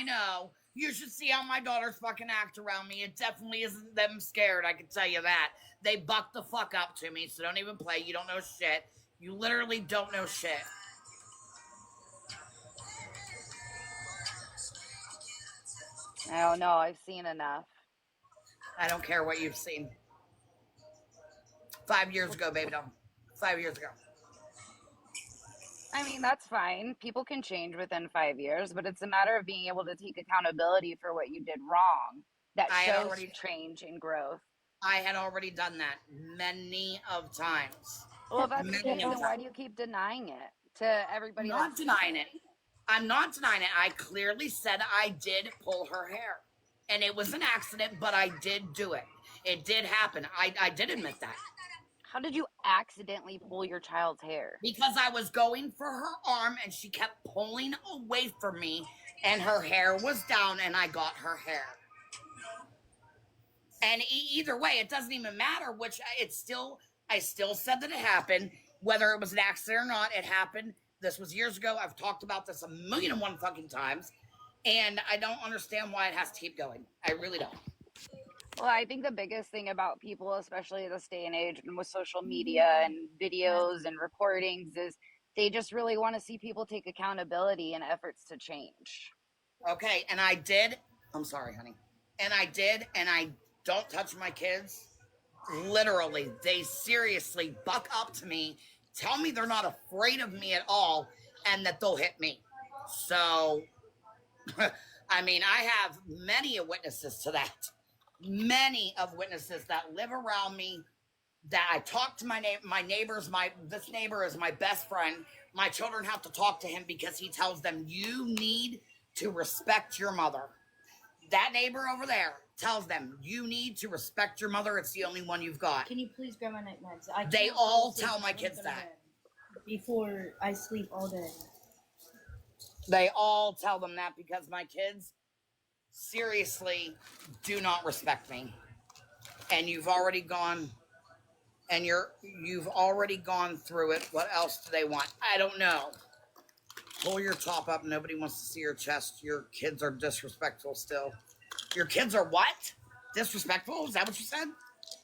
I know. You should see how my daughters fucking act around me. It definitely isn't them scared, I can tell you that. They buck the fuck up to me, so don't even play. You don't know shit. You literally don't know shit. I don't know. I've seen enough. I don't care what you've seen. 5 years ago, baby doll. 5 years ago. I mean, that's fine. People can change within 5 years, but it's a matter of being able to take accountability for what you did wrong. That I had shows already change and growth. I had already done that many of times. Well, if that's the Many case, of then why times. do you keep denying it to I'm everybody not that's seen denying it? it. I'm not denying it. I clearly said I did pull her hair. And it was an accident, but I did do it. It did happen. I did admit that. How did you accidentally pull your child's hair? Because I was going for her arm and she kept pulling away from me and her hair was down and I got her hair. And either way, it doesn't even matter which I still said that it happened, whether it was an accident or not, it happened. This was years ago. I've talked about this a million and one fucking times. And I don't understand why it has to keep going. I really don't. Well, I think the biggest thing about people, especially this day and age and with social media and videos and recordings, is they just really want to see people take accountability and efforts to change. Okay, and I did. I'm sorry, honey. And I did, and I don't touch my kids. Literally, they seriously buck up to me, tell me they're not afraid of me at all, and that they'll hit me. So, I mean, I have many witnesses to that. Many of witnesses that live around me that I talk to my neighbors. This neighbor is my best friend. My children have to talk to him because he tells them you need to respect your mother. That neighbor over there tells them you need to respect your mother. It's the only one you've got. Can you please grab my night meds? They all tell my kids that. Before I sleep all day. They all tell them that because my kids seriously do not respect me. And you've already gone you've already gone through it. What else do they want? I don't know. Pull your top up. Nobody wants to see your chest. Your kids are disrespectful still. Your kids are what? Disrespectful? Is that what you said?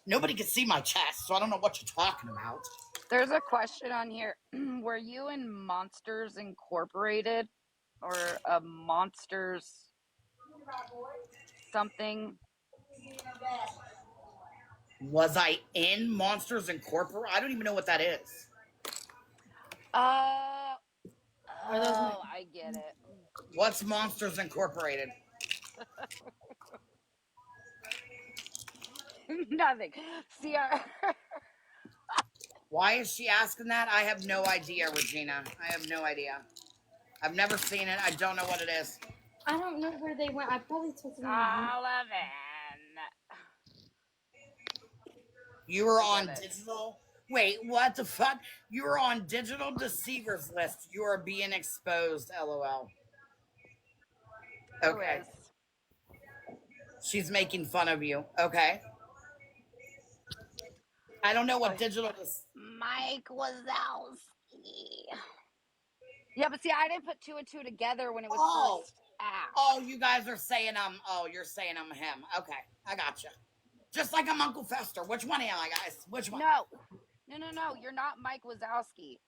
Nobody can see my chest, so I don't know what you're talking about. There's a question on here. Were you in Monsters Incorporated or a Monsters something? Was I in Monsters Incorporated? I don't even know what that is. Uh, Are those oh, I get it. What's Monsters Incorporated? Nothing. See, Why is she asking that? I have no idea, Regina. I have no idea. I've never seen it. I don't know what it is. I don't know where they went. I probably took them. Sullivan. You were on Forget it. digital. Wait, what the fuck? You were on digital deceivers list. You are being exposed. LOL. Who Okay. is? She's making fun of you. Okay. I don't know what digital is. Mike Wazowski. Yeah, but see, I didn't put two and two together when it was Oh. first asked. Oh, you guys are saying you're saying I'm him. Okay. I gotcha. Just like I'm Uncle Fester. Which one am I, guys? Which one? No. You're not Mike Wazowski.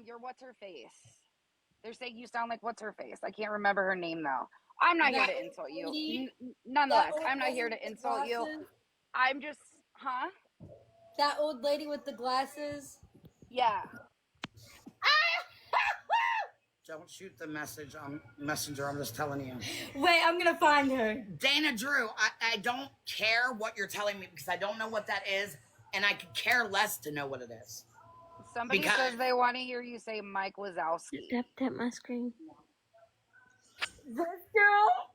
You're what's her face. They're saying you sound like what's her face. I can't remember her name though. I'm not here to insult you. Nonetheless, I'm not here to insult you. I'm just, huh? That old lady with the glasses. Yeah. Don't shoot the message on Messenger. I'm just telling you. Wait, I'm gonna find her. Dana Drew, I don't care what you're telling me because I don't know what that is, and I could care less to know what it is. Somebody says they want to hear you say Mike Wazowski. Tap my screen. This girl,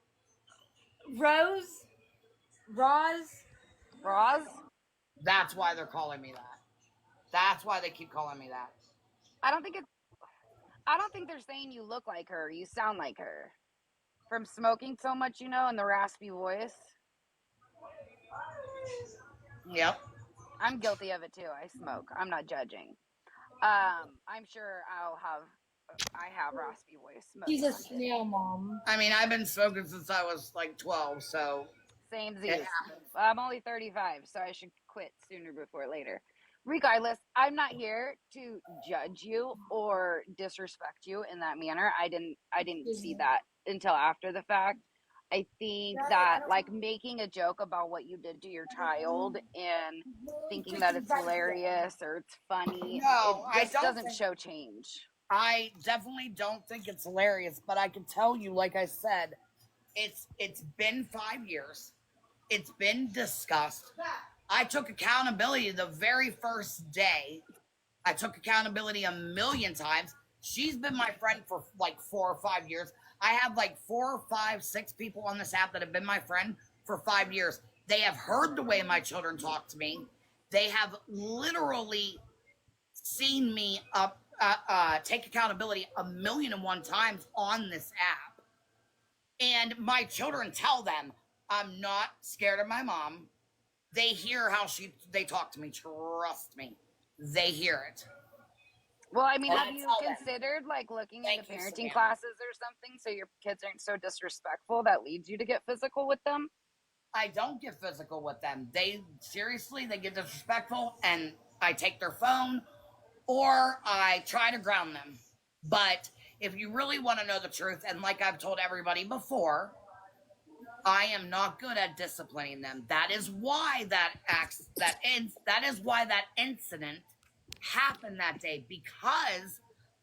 Roz. Roz? That's why they're calling me that. That's why they keep calling me that. I don't think they're saying you look like her. You sound like her. From smoking so much, and the raspy voice. Yep. I'm guilty of it too. I smoke. I'm not judging. I'm sure I'll have I have raspy voice. She's a Most wanted. snail mom. I mean, I've been smoking since I was like 12, so Same it Z. happens. I'm only 35, so I should quit sooner before later. Regardless, I'm not here to judge you or disrespect you in that manner. I didn't see that until after the fact. I think that like making a joke about what you did to your child and thinking that it's hilarious or it's funny, it No, I just don't doesn't think. show change. I definitely don't think it's hilarious, but I can tell you, like I said, it's been 5 years. It's been discussed. I took accountability the very first day. I took accountability a million times. She's been my friend for like 4 or 5 years. I have like 4, 5, 6 people on this app that have been my friend for 5 years. They have heard the way my children talk to me. They have literally seen me take accountability a million and one times on this app. And my children tell them I'm not scared of my mom. They hear how they talk to me. Trust me, they hear it. Well, I mean, And have I you tell them, considered like looking into thank you, parenting Savannah. classes or something so your kids aren't so disrespectful that leads you to get physical with them? I don't get physical with them. They seriously, they get disrespectful, and I take their phone or I try to ground them. But if you really want to know the truth, and like I've told everybody before, I am not good at disciplining them. That is why that is why that incident happened that day, because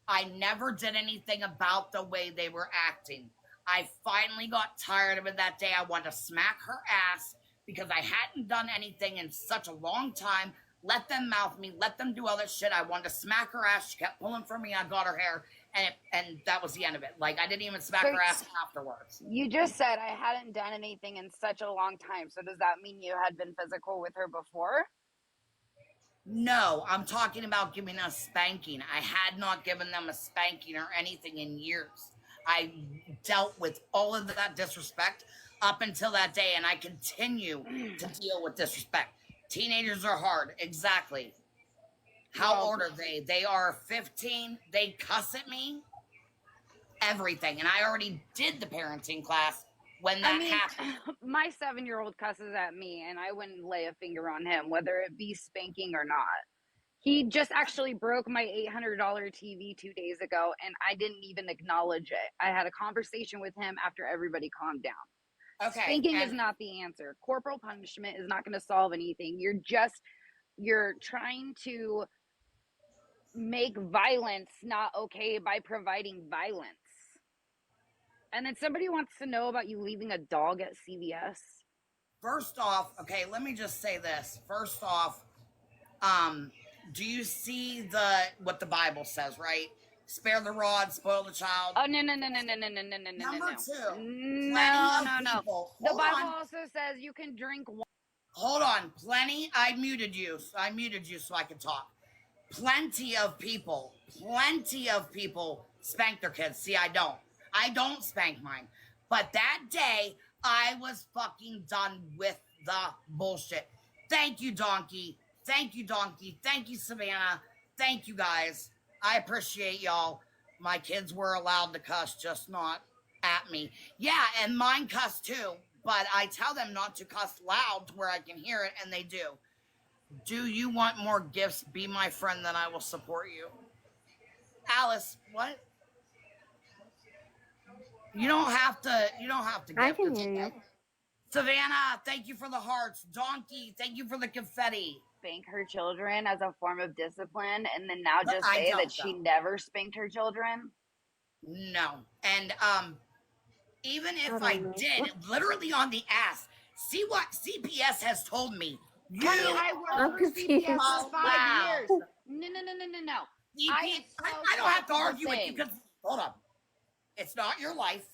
I never did anything about the way they were acting. I finally got tired of it that day. I wanted to smack her ass because I hadn't done anything in such a long time. Let them mouth me, let them do other shit. I wanted to smack her ass. She kept pulling for me. I got her hair, and that was the end of it. Like, I didn't even smack So her ass afterwards. you just said I hadn't done anything in such a long time. So does that mean you had been physical with her before? No, I'm talking about giving a spanking. I had not given them a spanking or anything in years. I dealt with all of that disrespect up until that day, and I continue to deal with disrespect. Teenagers are hard. Exactly. How Well, old are they? They are 15. They cuss at me, everything. And I already did the parenting class when I that mean, happened. my 7-year-old cusses at me, and I wouldn't lay a finger on him, whether it be spanking or not. He just actually broke my $800 TV 2 days ago, and I didn't even acknowledge it. I had a conversation with him after everybody calmed down. Okay. Spanking is And not the answer. Corporal punishment is not going to solve anything. You're trying to make violence not okay by providing violence. And then somebody wants to know about you leaving a dog at CVS. first off, okay, let me just say this. First off, um, do you see what the Bible says, right? Spare the rod, spoil the child. Oh no. Number two, plenty No, of no, no. people. The Hold Bible on, also says you can drink wine. hold on. Plenty. I muted you. I muted you so I could talk. Plenty of people spank their kids. See, I don't. I don't spank mine. But that day, I was fucking done with the bullshit. Thank you, Donkey. Thank you, Donkey. Thank you, Savannah. Thank you, guys. I appreciate y'all. My kids were allowed to cuss, just not at me. Yeah, and mine cuss too, but I tell them not to cuss loud to where I can hear it, and they do. Do you want more gifts? Be my friend, then I will support you. Alice, what? You don't have to. You don't have to. I Gift can it to hear you. them. Savannah, thank you for the hearts. Donkey, thank you for the confetti. Spank her children as a form of discipline, and then now But just I say that don't, she though. never spanked her children. No, and even I if don't I know. did, literally on the ass. See what CPS has told me. You Honey, I I'm worked for confused. CPS for 5 allowed. years. No. CPS. I I don't have to saw argue with you things. because hold on. It's not your life,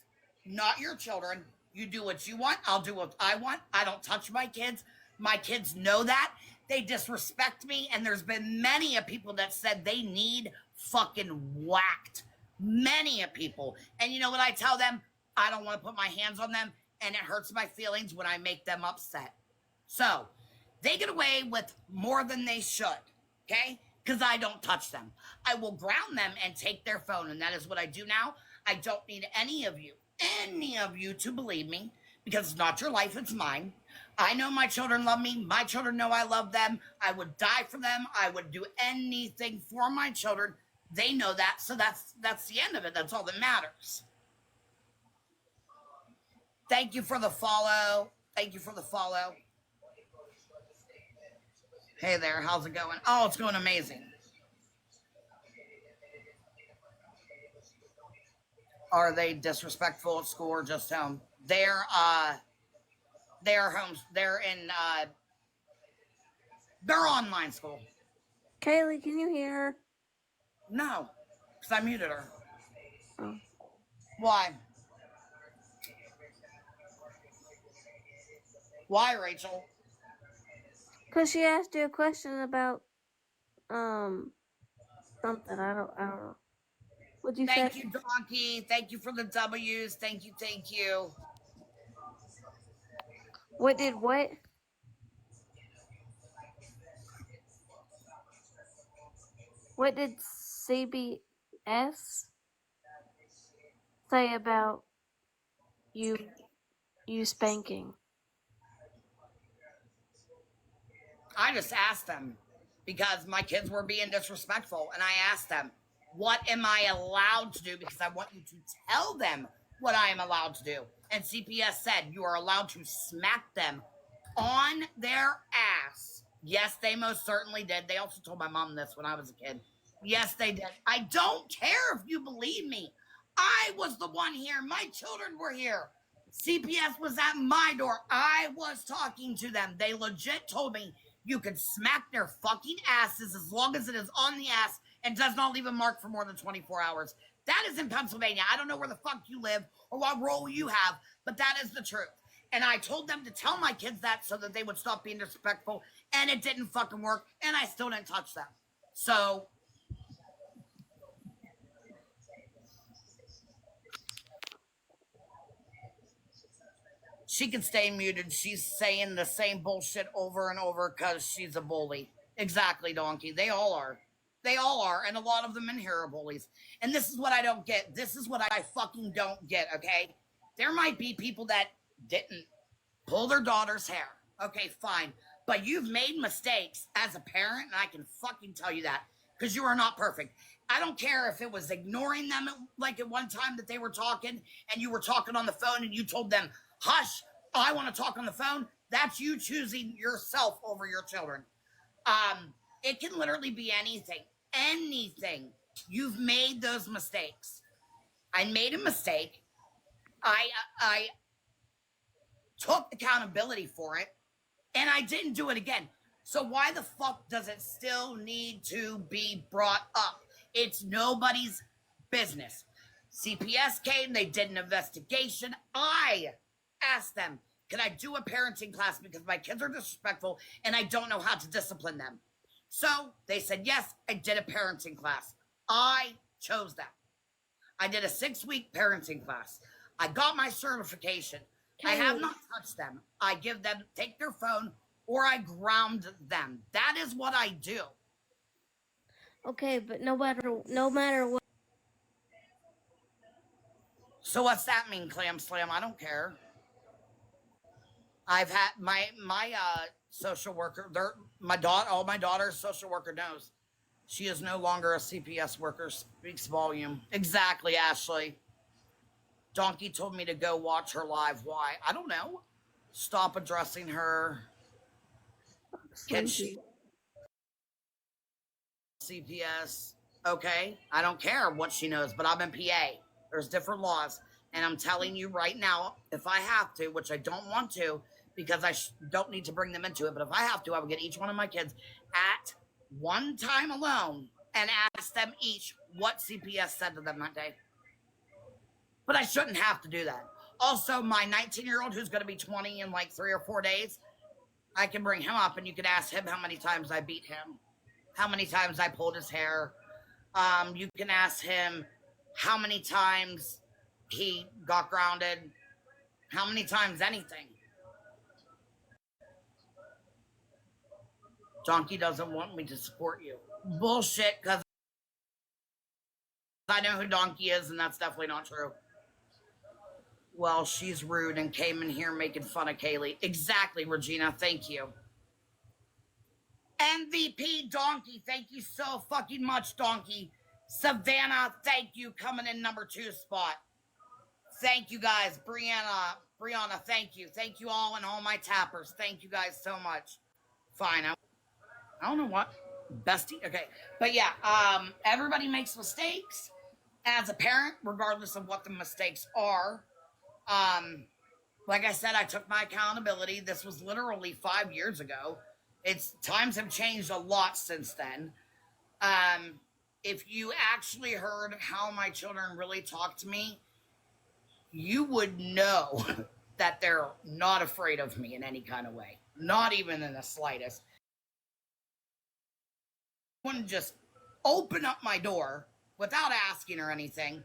not your children. You do what you want. I'll do what I want. I don't touch my kids. My kids know that. They disrespect me, and there's been many of people that said they need fucking whacked. Many of people. And you know what I tell them? I don't want to put my hands on them, and it hurts my feelings when I make them upset. So they get away with more than they should. Okay? because I don't touch them. I will ground them and take their phone, and that is what I do now. I don't need any of you to believe me, because it's not your life, it's mine. I know my children love me. My children know I love them. I would die for them. I would do anything for my children. They know that, so that's the end of it. That's all that matters. Thank you for the follow. Thank you for the follow. Hey there, how's it going? Oh, it's going amazing. Are they disrespectful at school or just home? They're home. They're in their online school. Kayleigh, can you hear her? No, because I muted her. Oh. Why? Why, Rachel? Because she asked you a question about something. I don't know. What'd you say? Thank you, Donkey. Thank you for the W's. Thank you. What did what? What did CBS say about you spanking? I just asked them because my kids were being disrespectful, and I asked them, what am I allowed to do? Because I want you to tell them what I am allowed to do. And CPS said you are allowed to smack them on their ass. Yes, they most certainly did. They also told my mom this when I was a kid. Yes, they did. I don't care if you believe me. I was the one here. My children were here. CPS was at my door. I was talking to them. They legit told me you could smack their fucking asses as long as it is on the ass and does not leave a mark for more than 24 hours. That is in Pennsylvania. I don't know where the fuck you live or what role you have, but that is the truth. And I told them to tell my kids that so that they would stop being disrespectful, and it didn't fucking work, and I still didn't touch them. So she can stay muted. She's saying the same bullshit over and over because she's a bully. Exactly, Donkey. They all are. They all are, and a lot of them in here are bullies. And this is what I don't get. This is what I fucking don't get, okay? There might be people that didn't pull their daughter's hair. Okay, fine. But you've made mistakes as a parent, and I can fucking tell you that, because you are not perfect. I don't care if it was ignoring them, like at one time that they were talking, and you were talking on the phone, and you told them, hush, I want to talk on the phone. That's you choosing yourself over your children. It can literally be anything. Anything. You've made those mistakes. I made a mistake. I took accountability for it, and I didn't do it again. So why the fuck does it still need to be brought up? It's nobody's business. CPS came, they did an investigation. I asked them, can I do a parenting class because my kids are disrespectful and I don't know how to discipline them? So they said, yes, I did a parenting class. I chose that. I did a 6-week parenting class. I got my certification. I have not touched them. I give them, take their phone, or I ground them. That is what I do. Okay, but no matter what. So what's that mean, Clam Slam? I don't care. I've had my social worker, all my daughter's social worker knows. She is no longer a CPS worker, speaks volume. Exactly, Ashley. Donkey told me to go watch her live. Why? I don't know. Stop addressing her. Can she? CPS. Okay. I don't care what she knows, but I'm in PA. There's different laws. And I'm telling you right now, if I have to, which I don't want to, because I don't need to bring them into it, but if I have to, I will get each one of my kids at one time alone and ask them each what CPS said to them that day. But I shouldn't have to do that. Also, my 19-year-old who's going to be 20 in like 3 or 4 days, I can bring him up and you can ask him how many times I beat him, how many times I pulled his hair. You can ask him how many times he got grounded, how many times anything. Donkey doesn't want me to support you. Bullshit, because I know who Donkey is, and that's definitely not true. Well, she's rude and came in here making fun of Kayleigh. Exactly, Regina. Thank you. MVP Donkey. Thank you so fucking much, Donkey. Savannah, thank you. Coming in number 2 spot. Thank you, guys. Brianna, thank you. Thank you all and all my tappers. Thank you guys so much. Fine. I don't know what. Bestie? Okay. But yeah, everybody makes mistakes. As a parent, regardless of what the mistakes are, like I said, I took my accountability. This was literally 5 years ago. Times have changed a lot since then. If you actually heard how my children really talk to me, you would know that they're not afraid of me in any kind of way. Not even in the slightest. I wouldn't just open up my door without asking or anything.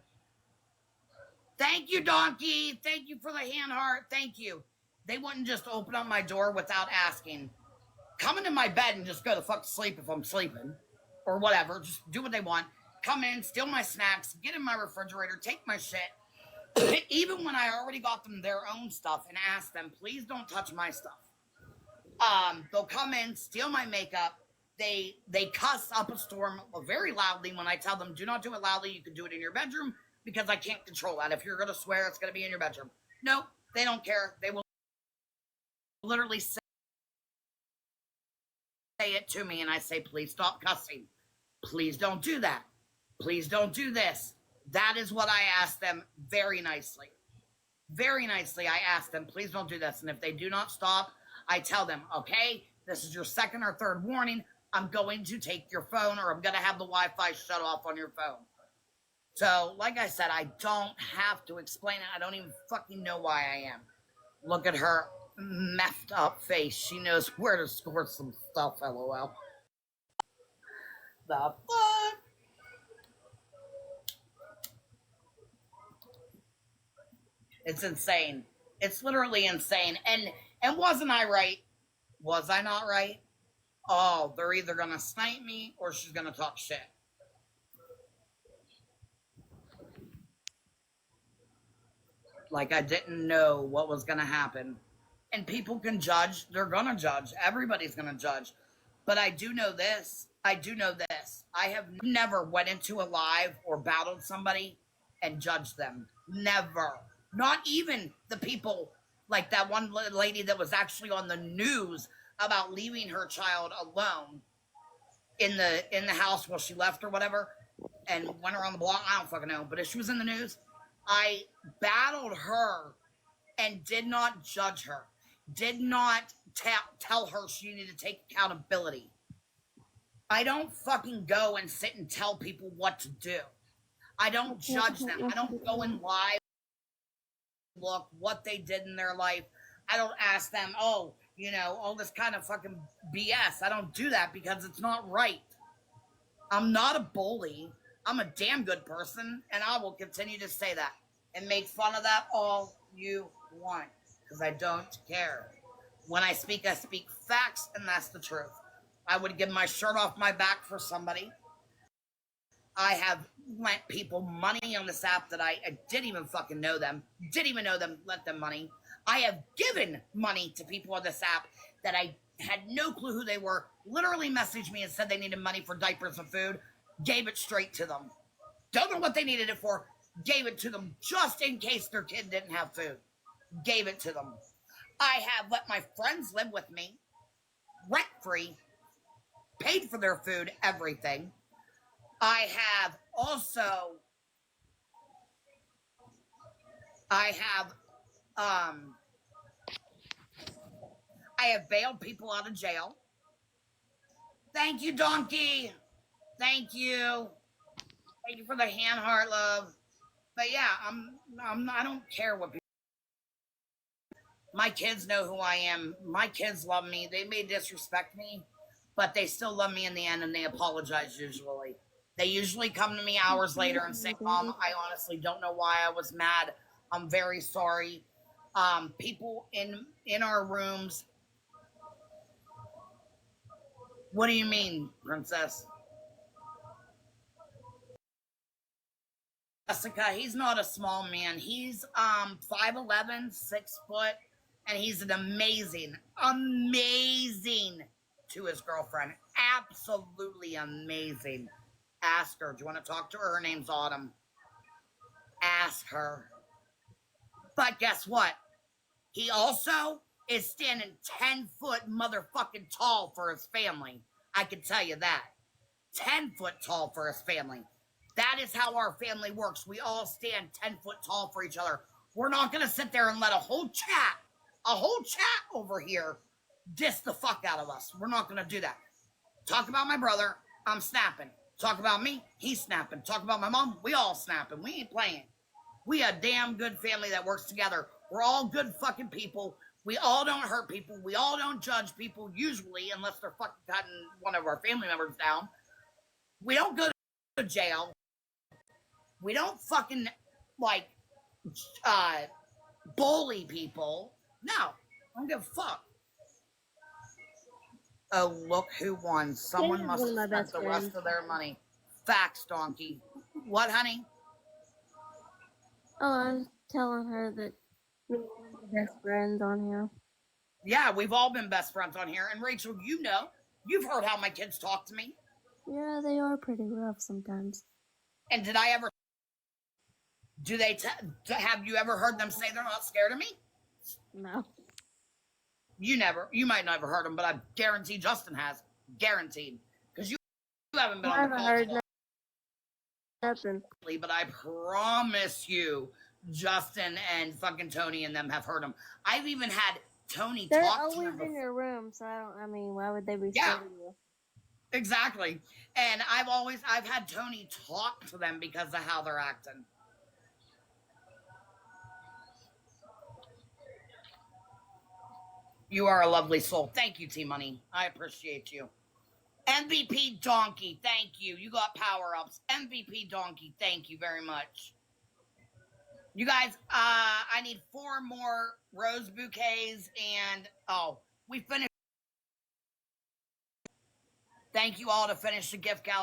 Thank you, Donkey. Thank you for the hand heart. Thank you. They wouldn't just open up my door without asking. Come into my bed and just go the fuck to sleep if I'm sleeping. Or whatever. Just do what they want. Come in, steal my snacks, get in my refrigerator, take my shit. Even when I already got them their own stuff and asked them, please don't touch my stuff. They'll come in, steal my makeup. They cuss up a storm very loudly when I tell them, do not do it loudly. You can do it in your bedroom because I can't control that. If you're going to swear, it's going to be in your bedroom. No, they don't care. They will literally say it to me, and I say, please stop cussing. Please don't do that. Please don't do this. That is what I ask them very nicely. Very nicely, I ask them, please don't do this. And if they do not stop, I tell them, okay, this is your second or third warning. I'm going to take your phone, or I'm going to have the Wi-Fi shut off on your phone. So, like I said, I don't have to explain it. I don't even fucking know why I am. Look at her messed up face. She knows where to score some stuff, LOL. The fuck? It's insane. It's literally insane. And wasn't I right? Was I not right? Oh, they're either gonna snipe me or she's gonna talk shit. Like I didn't know what was gonna happen. And people can judge. They're gonna judge. Everybody's gonna judge. But I do know this. I have never went into a live or battled somebody and judged them. Never. Not even the people like that one lady that was actually on the news about leaving her child alone in the house while she left or whatever and went around the block. I don't fucking know. But if she was in the news, I battled her and did not judge her. Did not tell her she needed to take accountability. I don't fucking go and sit and tell people what to do. I don't judge them. I don't go and live look what they did in their life. I don't ask them, oh, you know, all this kind of fucking BS. I don't do that because it's not right. I'm not a bully. I'm a damn good person, and I will continue to say that and make fun of that all you want because I don't care. When I speak facts, and that's the truth. I would give my shirt off my back for somebody. I have lent people money on this app that I didn't even fucking know them. Didn't even know them, lent them money. I have given money to people on this app that I had no clue who they were. Literally messaged me and said they needed money for diapers and food. Gave it straight to them. Don't know what they needed it for. Gave it to them just in case their kid didn't have food. Gave it to them. I have let my friends live with me. Rent-free. Paid for their food, everything. I have also, I have bailed people out of jail. Thank you, Donkey. Thank you. Thank you for the hand heart, love. But yeah, I don't care what people. My kids know who I am. My kids love me. They may disrespect me, but they still love me in the end, and they apologize usually. They usually come to me hours later and say, Mom, I honestly don't know why I was mad. I'm very sorry. People in our rooms. What do you mean, Princess? Jessica, he's not a small man. He's 5'11", 6 foot, and he's an amazing to his girlfriend. Absolutely amazing. Ask her. Do you want to talk to her? Her name's Autumn. Ask her. But guess what? He also is standing 10-foot motherfucking tall for his family. I can tell you that. 10-foot tall for his family. That is how our family works. We all stand 10-foot tall for each other. We're not going to sit there and let a whole chat over here diss the fuck out of us. We're not going to do that. Talk about my brother, I'm snapping. Talk about me, he's snapping. Talk about my mom, we all snapping. We ain't playing. We a damn good family that works together. We're all good fucking people. We all don't hurt people. We all don't judge people, usually, unless they're fucking cutting one of our family members down. We don't go to jail. We don't fucking, like, bully people. No, I don't give a fuck. Oh, look who won. Someone must have spent the rest of their money. Facts, donkey. What, honey? Oh, I was telling her that we're best friends on here. Yeah, we've all been best friends on here. And Rachel, you know, you've heard how my kids talk to me. Yeah, they are pretty rough sometimes. And did I ever... have you ever heard them say they're not scared of me? No. You might never heard them, but I guarantee Justin has. Guaranteed. Because you haven't been I on the haven't call heard so nothing. long. But I promise you, Justin and fucking Tony and them have heard them. I've even had Tony They're talk to always them. in their room, so I mean, why would they be Yeah. scared of you? Exactly. And I've had Tony talk to them because of how they're acting. You are a lovely soul. Thank you, T-Money. I appreciate you. MVP Donkey, thank you. You got power-ups. MVP Donkey, thank you very much. You guys, I need 4 more rose bouquets and, we finished. Thank you all to finish the gift gallery.